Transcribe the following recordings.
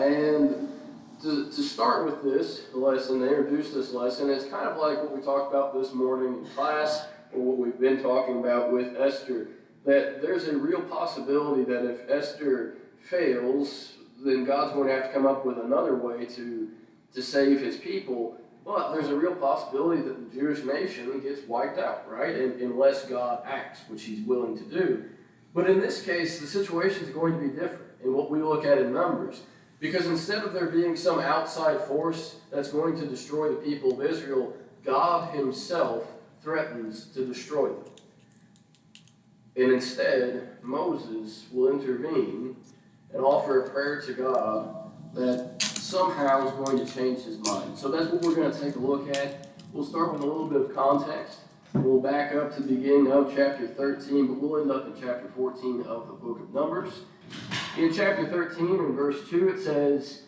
And to start with this lesson, to introduce this lesson, it's kind of like what we talked about this morning in class, or what we've been talking about with Esther, that there's a real possibility that if Esther fails, then God's going to have to come up with another way to save his people. But there's a real possibility that the Jewish nation gets wiped out, right? Unless God acts, which he's willing to do. But in this case, the situation is going to be different in what we look at in Numbers. Because instead of there being some outside force that's going to destroy the people of Israel, God himself threatens to destroy them. And instead, Moses will intervene and offer a prayer to God that somehow is going to change his mind. So that's what we're going to take a look at. We'll start with a little bit of context. We'll back up to the beginning of chapter 13, but we'll end up in chapter 14 of the book of Numbers. In chapter 13, in verse 2, it says,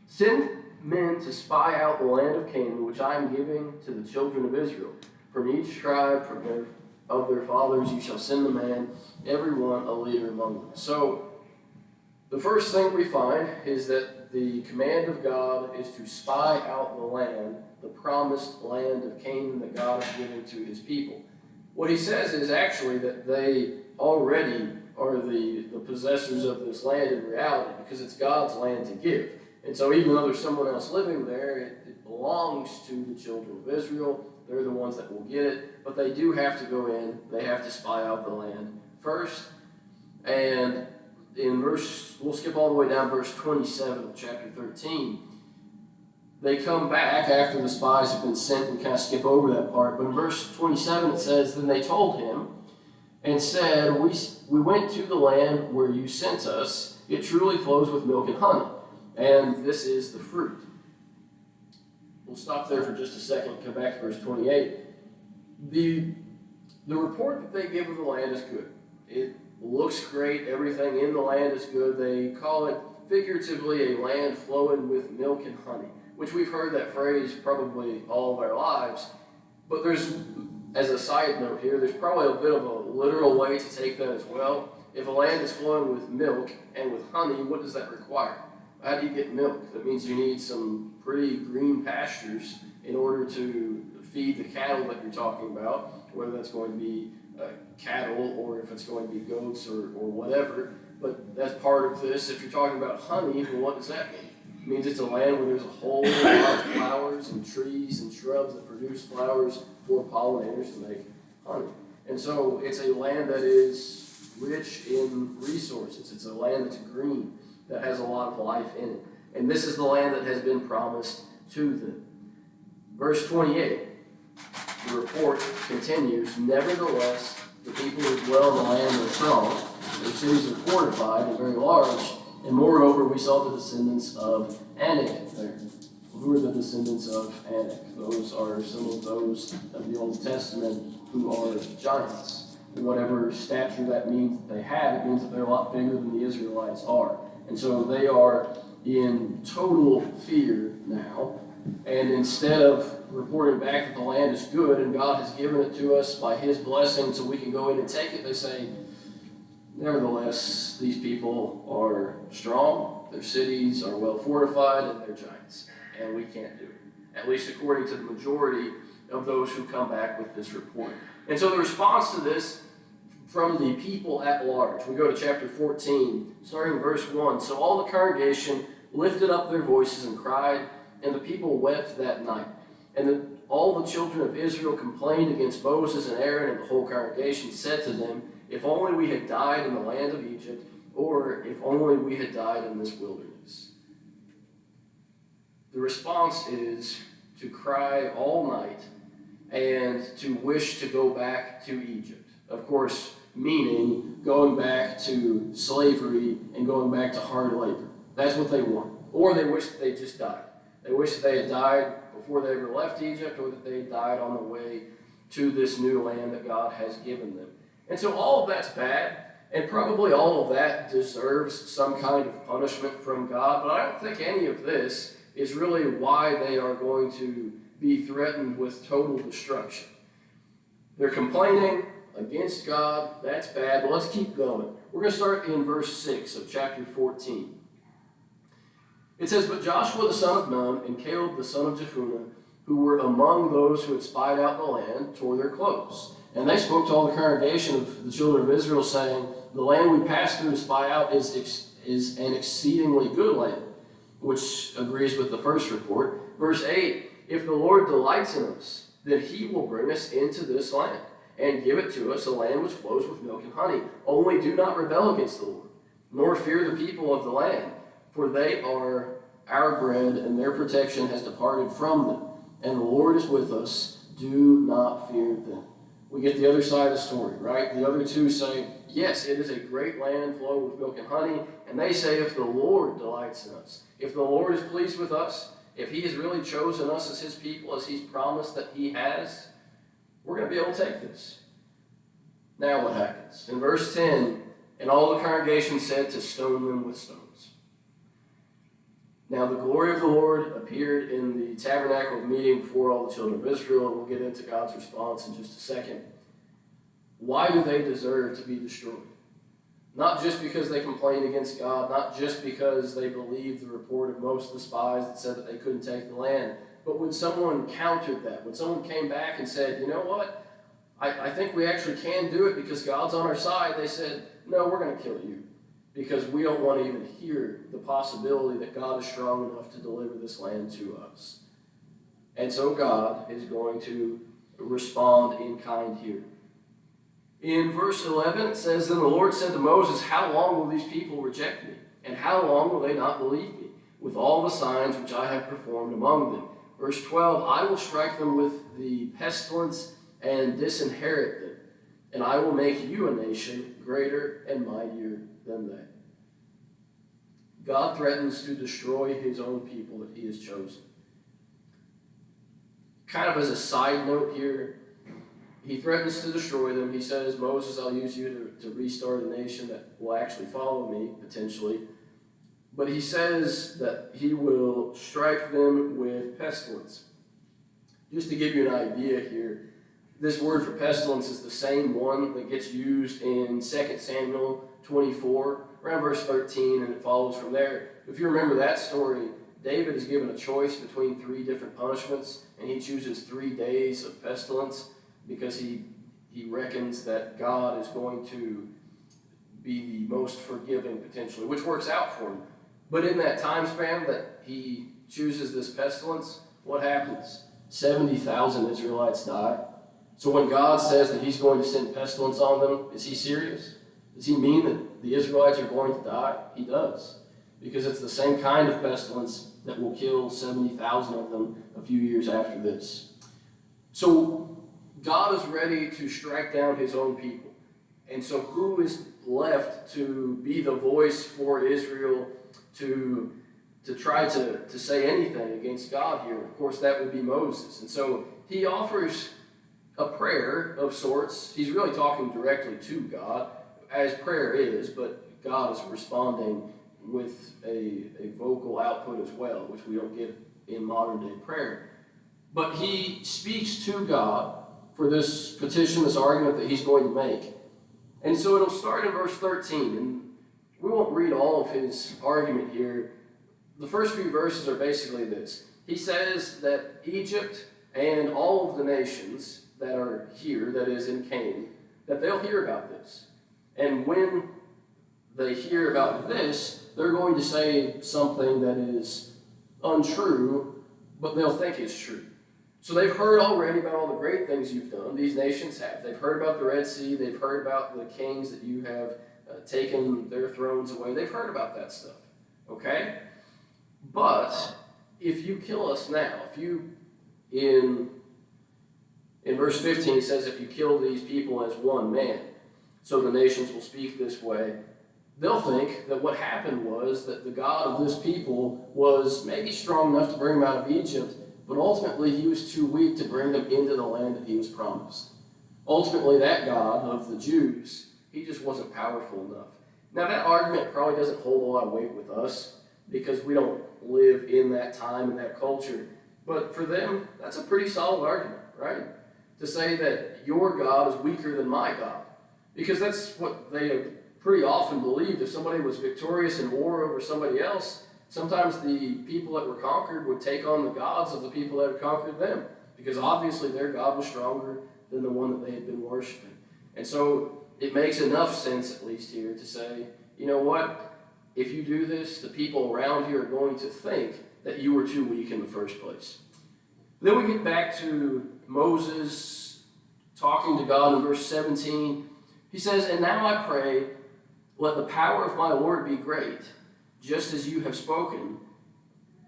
"Send men to spy out the land of Canaan, which I am giving to the children of Israel. From each tribe of their fathers you shall send a man, every one a leader among them." So, the first thing we find is that the command of God is to spy out the land, the promised land of Canaan that God is giving to his people. What he says is actually that they already are the possessors of this land in reality, because it's God's land to give. And so even though there's someone else living there, it belongs to the children of Israel. They're the ones that will get it, but they do have to go in. They have to spy out the land first. And we'll skip all the way down verse 27 of chapter 13. They come back after the spies have been sent. We kind of skip over that part. But in verse 27 it says, "Then they told him and said, we went to the land where you sent us. It truly flows with milk and honey, and this is the fruit." We'll stop there for just a second, come back to verse 28. The report that they give of the land is good. It looks great. Everything in the land is good. They call it figuratively a land flowing with milk and honey, which we've heard that phrase probably all of our lives. But there's, as a side note here, there's probably a bit of a literal way to take that as well. If a land is flowing with milk and with honey, what does that require? How do you get milk? That means you need some pretty green pastures in order to feed the cattle that you're talking about, whether that's going to be cattle or if it's going to be goats or whatever. But that's part of this. If you're talking about honey, well, what does that mean? It means it's a land where there's a whole lot of flowers and trees and shrubs that produce flowers for pollinators to make honey. And so it's a land that is rich in resources. It's a land that's green, that has a lot of life in it. And this is the land that has been promised to them. Verse 28, the report continues, "Nevertheless, the people who dwell in the land are strong. Their cities are fortified and very large. And moreover, we saw the descendants of Anak there." Who are the descendants of Anak? Those are some of those of the Old Testament who are giants. Whatever stature that means that they have, it means that they're a lot bigger than the Israelites are. And so they are in total fear now. And instead of reporting back that the land is good and God has given it to us by his blessing so we can go in and take it, they say, "Nevertheless, these people are strong, their cities are well fortified, and they're giants, and we can't do it." At least according to the majority of those who come back with this report. And so the response to this from the people at large, we go to chapter 14, starting in verse 1. "So all the congregation lifted up their voices and cried, and the people wept that night. And all the children of Israel complained against Moses and Aaron, and the whole congregation said to them, 'If only we had died in the land of Egypt, or if only we had died in this wilderness.'" The response is to cry all night and to wish to go back to Egypt. Of course, meaning going back to slavery and going back to hard labor. That's what they want. Or they wish that they just died. They wish that they had died before they ever left Egypt, or that they had died on the way to this new land that God has given them. And so all of that's bad, and probably all of that deserves some kind of punishment from God, but I don't think any of this is really why they are going to be threatened with total destruction. They're complaining against God. That's bad, but let's keep going. We're going to start in verse 6 of chapter 14. It says, "But Joshua the son of Nun and Caleb the son of Jephunneh, who were among those who had spied out the land, tore their clothes. And they spoke to all the congregation of the children of Israel, saying, The land we passed through to spy out is an exceedingly good land," which agrees with the first report. Verse 8, "If the Lord delights in us, then he will bring us into this land and give it to us, a land which flows with milk and honey. Only do not rebel against the Lord, nor fear the people of the land, for they are our bread, and their protection has departed from them. And the Lord is with us. Do not fear them." We get the other side of the story, right? The other two say, yes, it is a great land flowing with milk and honey. And they say, if the Lord delights in us, if the Lord is pleased with us, if he has really chosen us as his people, as he's promised that he has, we're going to be able to take this. Now what happens? In verse 10, "And all the congregation said to stone them with stones. Now the glory of the Lord appeared in the tabernacle of meeting before all the children of Israel." And we'll get into God's response in just a second. Why do they deserve to be destroyed? Not just because they complained against God, not just because they believed the report of most of the spies that said that they couldn't take the land, but when someone countered that, when someone came back and said, "You know what, I think we actually can do it because God's on our side," they said, "No, we're going to kill you, because we don't want to even hear the possibility that God is strong enough to deliver this land to us." And so God is going to respond in kind here. In verse 11, it says, "Then the Lord said to Moses, How long will these people reject me? And how long will they not believe me, with all the signs which I have performed among them?" Verse 12, "I will strike them with the pestilence and disinherit them, and I will make you a nation greater and mightier than they." God threatens to destroy his own people that he has chosen. Kind of as a side note here, he threatens to destroy them. He says, "Moses, I'll use you to restart a nation that will actually follow me, potentially." But he says that he will strike them with pestilence. Just to give you an idea here, this word for pestilence is the same one that gets used in 2 Samuel 24, around verse 13, and it follows from there. If you remember that story, David is given a choice between 3 different punishments, and he chooses 3 days of pestilence because he reckons that God is going to be the most forgiving potentially, which works out for him. But in that time span that he chooses this pestilence, what happens? 70,000 Israelites die. So when God says that he's going to send pestilence on them, is he serious? Does he mean that the Israelites are going to die? He does. Because it's the same kind of pestilence that will kill 70,000 of them a few years after this. So God is ready to strike down his own people. And so who is left to be the voice for Israel to try to say anything against God here? Of course, that would be Moses. And so he offers a prayer of sorts. He's really talking directly to God, as prayer is, but God is responding with a vocal output as well, which we don't get in modern day prayer. But he speaks to God for this petition, this argument that he's going to make. And so it'll start in verse 13, and we won't read all of his argument here. The first few verses are basically this. He says that Egypt and all of the nations that are here, that is in Canaan, that they'll hear about this. And when they hear about this, they're going to say something that is untrue, but they'll think it's true. So they've heard already about all the great things you've done. These nations have. They've heard about the Red Sea. They've heard about the kings that you have taken their thrones away. They've heard about that stuff. Okay? But if you kill us now, if you, in verse 15, he says, if you kill these people as one man, so the nations will speak this way, they'll think that what happened was that the God of this people was maybe strong enough to bring them out of Egypt, but ultimately he was too weak to bring them into the land that he was promised. Ultimately, that God of the Jews, he just wasn't powerful enough. Now, that argument probably doesn't hold a lot of weight with us because we don't live in that time and that culture. But for them, that's a pretty solid argument, right? To say that your God is weaker than my God. Because that's what they have pretty often believed. If somebody was victorious in war over somebody else, Sometimes the people that were conquered would take on the gods of the people that had conquered them, because obviously their God was stronger than the one that they had been worshiping. And so it makes enough sense, at least here, to say, you know what? If you do this, the people around here are going to think that you were too weak in the first place. Then we get back to Moses talking to God in verse 17. He says, "And now I pray, let the power of my Lord be great, just as you have spoken."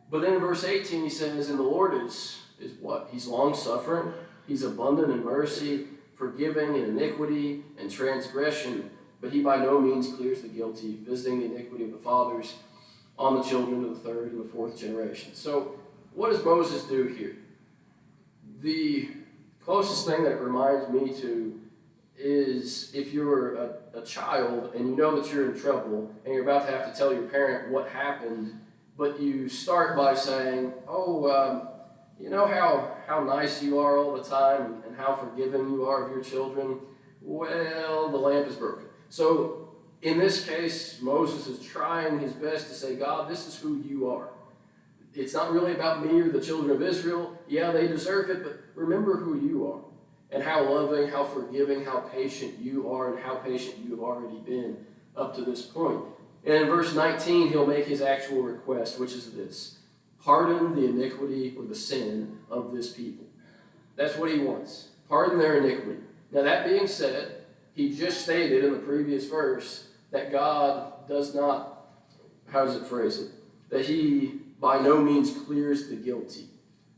But then in verse 18 he says, "And the Lord is what? He's long-suffering, he's abundant in mercy, forgiving in iniquity and transgression, but he by no means clears the guilty, visiting the iniquity of the fathers on the children of the third and the fourth generation." So what does Moses do here? The closest thing that it reminds me to is if you're a child and you know that you're in trouble and you're about to have to tell your parent what happened, but you start by saying, you know how nice you are all the time and how forgiving you are of your children? Well, the lamp is broken. So in this case, Moses is trying his best to say, God, this is who you are. It's not really about me or the children of Israel. Yeah, they deserve it, but remember who you are and how loving, how forgiving, how patient you are, and how patient you have already been up to this point. And in verse 19, he'll make his actual request, which is this: pardon the iniquity or the sin of this people. That's what he wants. Pardon their iniquity. Now, that being said, he just stated in the previous verse that God does not, how does it phrase it? That he by no means clears the guilty.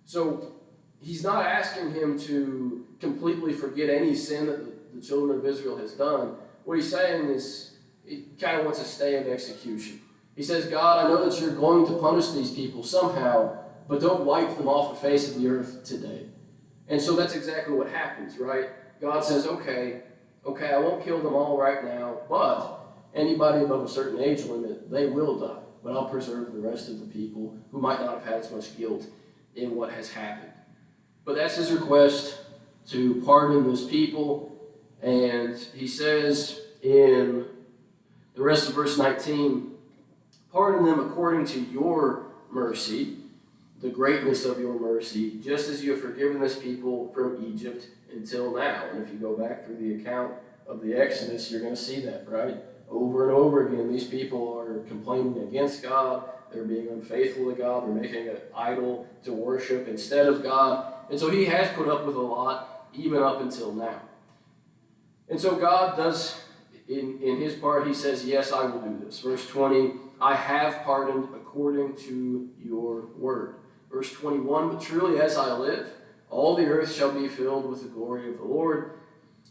So he's not asking him to completely forget any sin that the children of Israel has done. What he's saying is he kind of wants to stay in execution. He says, God, I know that you're going to punish these people somehow, but don't wipe them off the face of the earth today. And so that's exactly what happens, right? God says, okay, I won't kill them all right now, but anybody above a certain age limit, they will die. But I'll preserve the rest of the people who might not have had as much guilt in what has happened. But that's his request, to pardon this people. And he says in the rest of verse 19, pardon them according to your mercy, the greatness of your mercy, just as you have forgiven this people from Egypt until now. And if you go back through the account of the Exodus, you're going to see that, right? Over and over again, these people are complaining against God. They're being unfaithful to God. They're making an idol to worship instead of God. And so he has put up with a lot, even up until now. And so God does, in his part, he says, yes, I will do this. Verse 20, I have pardoned according to your word. Verse 21, but truly as I live, all the earth shall be filled with the glory of the Lord,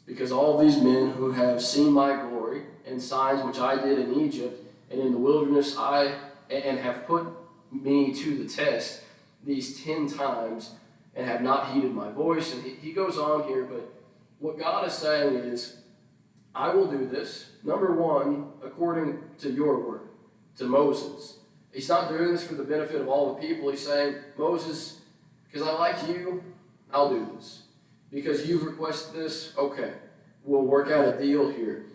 because all these men who have seen my glory and signs which I did in Egypt and in the wilderness, and have put me to the test these 10 times and have not heeded my voice. And he goes on here, but what God is saying is, I will do this, number one, according to your word, to Moses. He's not doing this for the benefit of all the people. He's saying, Moses, because I like you, I'll do this. Because you've requested this, okay, we'll work out a deal here.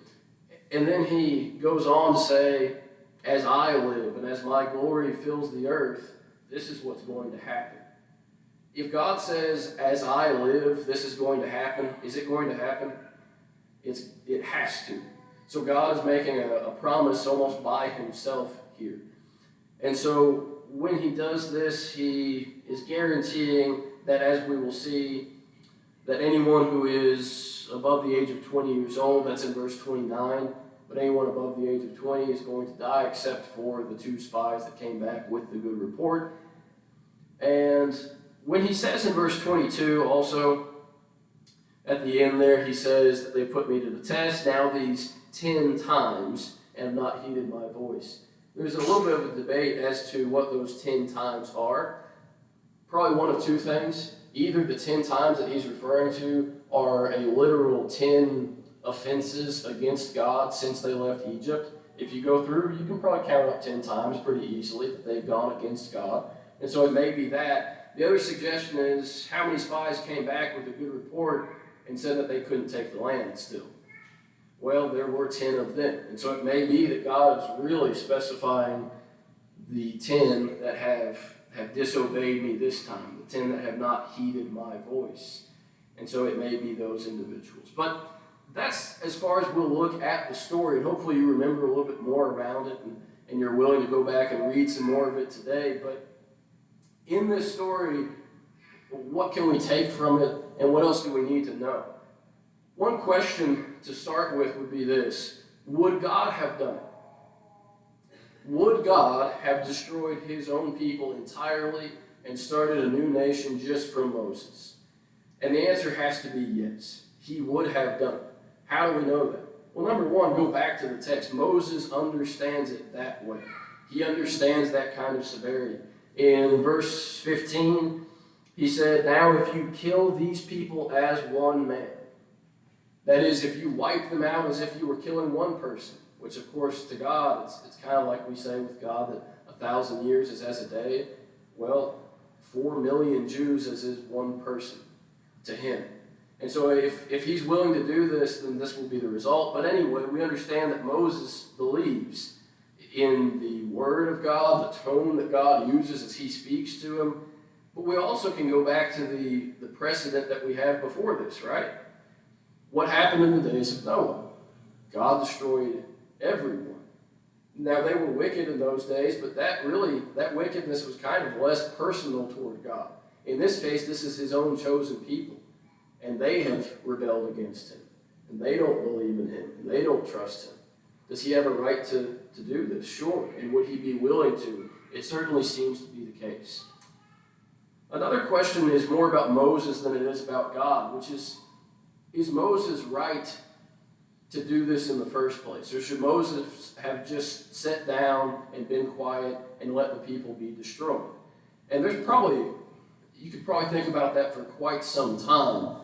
And then he goes on to say, as I live and as my glory fills the earth, this is what's going to happen. If God says, as I live, this is going to happen, is it going to happen? It has to. So God is making a promise almost by himself here. And so when he does this, he is guaranteeing that, as we will see, that anyone who is above the age of 20 years old, that's in verse 29, but anyone above the age of 20 is going to die except for the 2 spies that came back with the good report. And when he says in verse 22 also, at the end there, he says that they put me to the test now these 10 times and have not heeded my voice. There's a little bit of a debate as to what those 10 times are. Probably one of 2 things. Either the 10 times that he's referring to are a literal 10 offenses against God since they left Egypt. If you go through, you can probably count up 10 times pretty easily that they've gone against God. And so it may be that. The other suggestion is how many spies came back with a good report and said that they couldn't take the land still. Well, there were 10 of them. And so it may be that God is really specifying the 10 that have disobeyed me this time, the 10 that have not heeded my voice. And so it may be those individuals. But that's as far as we'll look at the story, and hopefully you remember a little bit more around it, and you're willing to go back and read some more of it today. But in this story, what can we take from it, and what else do we need to know? One question to start with would be this: would God have done it? Would God have destroyed his own people entirely and started a new nation just from Moses? And the answer has to be yes. He would have done it. How do we know that? Well, number one, go back to the text. Moses understands it that way. He understands that kind of severity. In verse 15, he said, "Now if you kill these people as one man," that is, if you wipe them out as if you were killing one person, which of course to God, it's kind of like we say with God that 1,000 years is as a day. Well, 4 million Jews is one person to him. And so if he's willing to do this, then this will be the result. But anyway, we understand that Moses believes in the word of God, the tone that God uses as he speaks to him. But we also can go back to the precedent that we have before this, right? What happened in the days of Noah? God destroyed everyone. Now, they were wicked in those days, but that wickedness was kind of less personal toward God. In this case, this is his own chosen people, and they have rebelled against him, and they don't believe in him, and they don't trust him. Does he have a right to do this? Sure. And would he be willing to? It certainly seems to be the case. Another question is more about Moses than it is about God, which is Moses right to do this in the first place? Or should Moses have just sat down and been quiet and let the people be destroyed? And you could probably think about that for quite some time.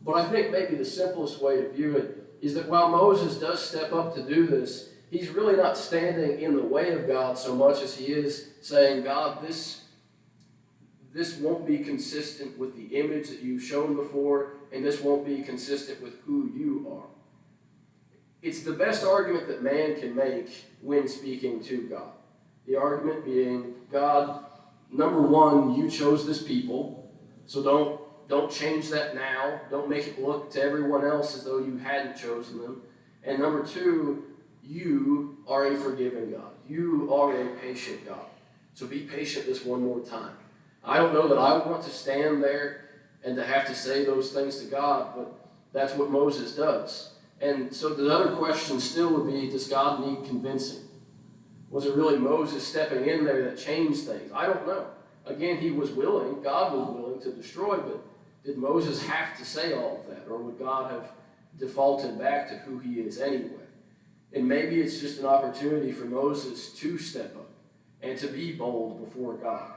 But I think maybe the simplest way to view it is that while Moses does step up to do this, he's really not standing in the way of God so much as he is saying, God, this won't be consistent with the image that you've shown before, and this won't be consistent with who you are. It's the best argument that man can make when speaking to God. The argument being, God, number one, you chose this people, so don't change that now. Don't make it look to everyone else as though you hadn't chosen them. And number two, you are a forgiving God. You are a patient God. So be patient this one more time. I don't know that I would want to stand there and to have to say those things to God, but that's what Moses does. And so the other question still would be, does God need convincing? Was it really Moses stepping in there that changed things? I don't know. Again, he was willing, God was willing to destroy, but did Moses have to say all of that? Or would God have defaulted back to who he is anyway? And maybe it's just an opportunity for Moses to step up and to be bold before God.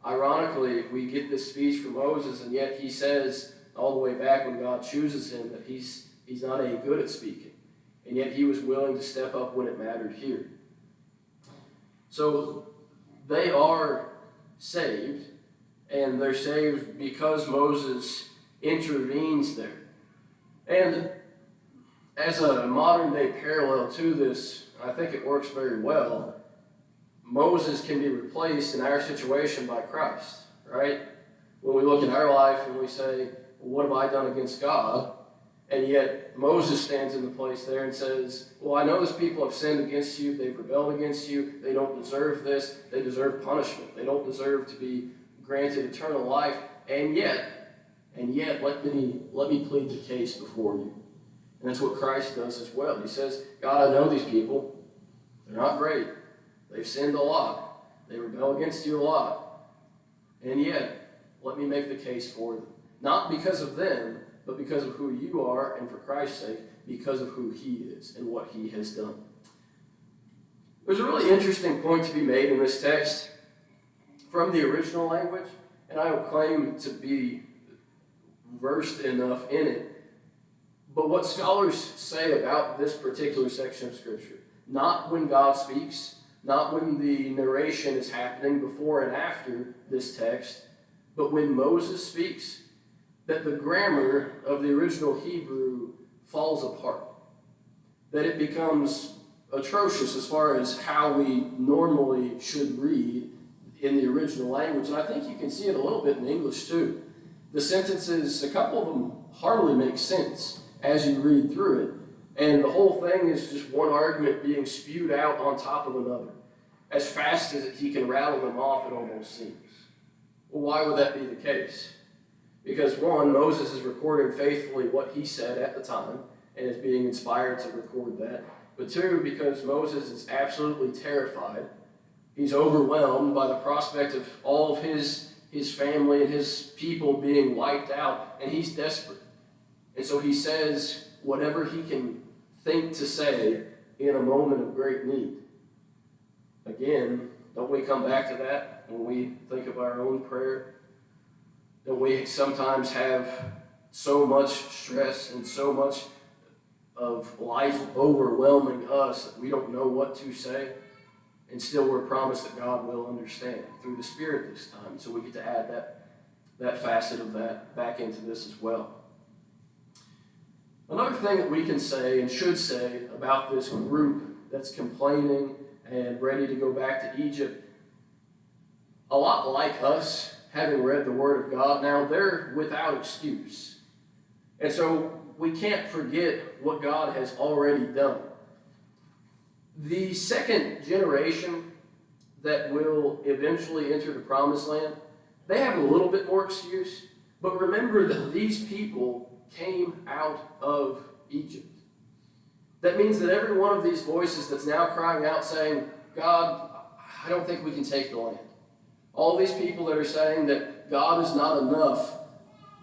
Ironically, we get this speech from Moses, and yet he says all the way back when God chooses him that he's not any good at speaking. And yet he was willing to step up when it mattered here. So they are saved, and they're saved because Moses intervenes there. And as a modern day parallel to this, I think it works very well. Moses can be replaced in our situation by Christ, right? When we look at our life and we say, well, what have I done against God? And yet Moses stands in the place there and says, well, I know these people have sinned against you. They've rebelled against you. They don't deserve this. They deserve punishment. They don't deserve to be granted eternal life. And yet, let me plead the case before you. And that's what Christ does as well. He says, God, I know these people. They're not great. They've sinned a lot. They rebel against you a lot. And yet, let me make the case for them. Not because of them, but because of who you are, and for Christ's sake, because of who he is and what he has done. There's a really interesting point to be made in this text from the original language, and I will claim to be versed enough in it. But what scholars say about this particular section of Scripture, not when God speaks, not when the narration is happening before and after this text, but when Moses speaks, that the grammar of the original Hebrew falls apart. That it becomes atrocious as far as how we normally should read in the original language. And I think you can see it a little bit in English too. The sentences, a couple of them hardly make sense as you read through it. And the whole thing is just one argument being spewed out on top of another. As fast as he can rattle them off, it almost seems. Well, why would that be the case? Because one, Moses is recording faithfully what he said at the time and is being inspired to record that. But two, because Moses is absolutely terrified. He's overwhelmed by the prospect of all of his family and his people being wiped out, and he's desperate. And so he says whatever he can think to say in a moment of great need. Again, don't we come back to that when we think of our own prayer? Don't we sometimes have so much stress and so much of life overwhelming us that we don't know what to say? And still we're promised that God will understand through the Spirit this time. So we get to add that facet of that back into this as well. Another thing that we can say and should say about this group that's complaining and ready to go back to Egypt, a lot like us, having read the Word of God now, they're without excuse. And so we can't forget what God has already done. The second generation that will eventually enter the Promised Land, they have a little bit more excuse, but remember that these people came out of Egypt. That means that every one of these voices that's now crying out saying, God, I don't think we can take the land. All these people that are saying that God is not enough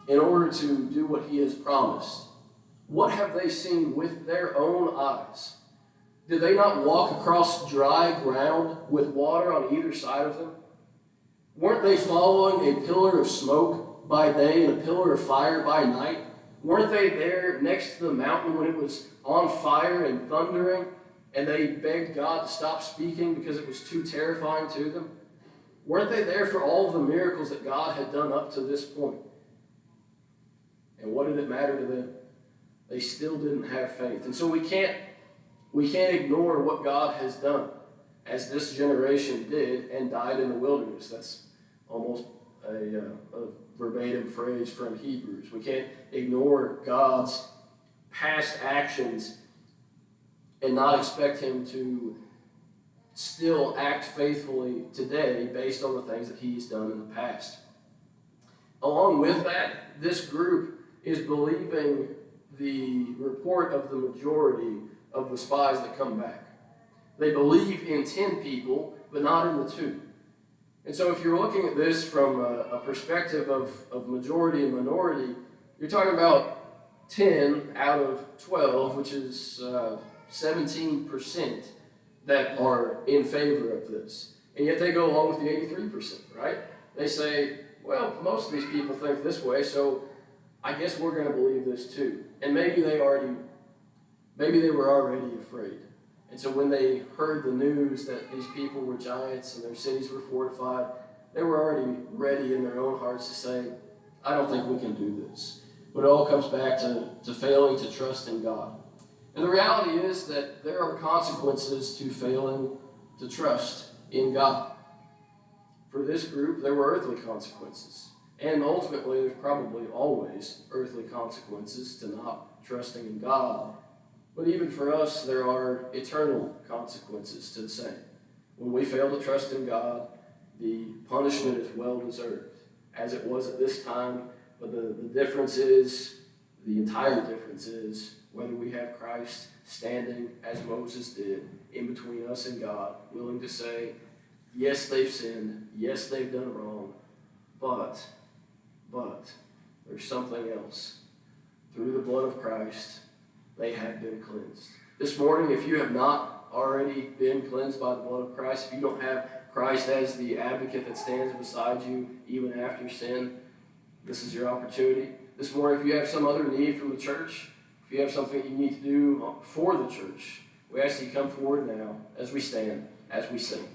in order to do what he has promised, what have they seen with their own eyes? Did they not walk across dry ground with water on either side of them? Weren't they following a pillar of smoke by day and a pillar of fire by night? Weren't they there next to the mountain when it was on fire and thundering, and they begged God to stop speaking because it was too terrifying to them? Weren't they there for all of the miracles that God had done up to this point? And what did it matter to them? They still didn't have faith. And so we can't ignore what God has done, as this generation did and died in the wilderness. That's almost a verbatim phrase from Hebrews. We can't ignore God's past actions and not expect him to still act faithfully today based on the things that he's done in the past. Along with that, this group is believing the report of the majority of the spies that come back. They believe in 10 people, but not in the 2. And so if you're looking at this from a perspective of majority and minority, you're talking about 10 out of 12, which is 17% that are in favor of this. And yet they go along with the 83%, right? They say, well, most of these people think this way, so I guess we're going to believe this too. And maybe they were already afraid. And so when they heard the news that these people were giants and their cities were fortified, they were already ready in their own hearts to say, I don't think we can do this. But it all comes back to failing to trust in God. And the reality is that there are consequences to failing to trust in God. For this group, there were earthly consequences. And ultimately, there's probably always earthly consequences to not trusting in God. But even for us, there are eternal consequences to the same. When we fail to trust in God, the punishment is well deserved, as it was at this time. But the difference is, the entire difference is, whether we have Christ standing, as Moses did, in between us and God, willing to say, yes, they've sinned, yes, they've done wrong, but there's something else. Through the blood of Christ, they have been cleansed. This morning, if you have not already been cleansed by the blood of Christ, if you don't have Christ as the advocate that stands beside you even after sin, this is your opportunity. This morning, if you have some other need from the church, if you have something that you need to do for the church, we ask that you come forward now as we stand, as we sing.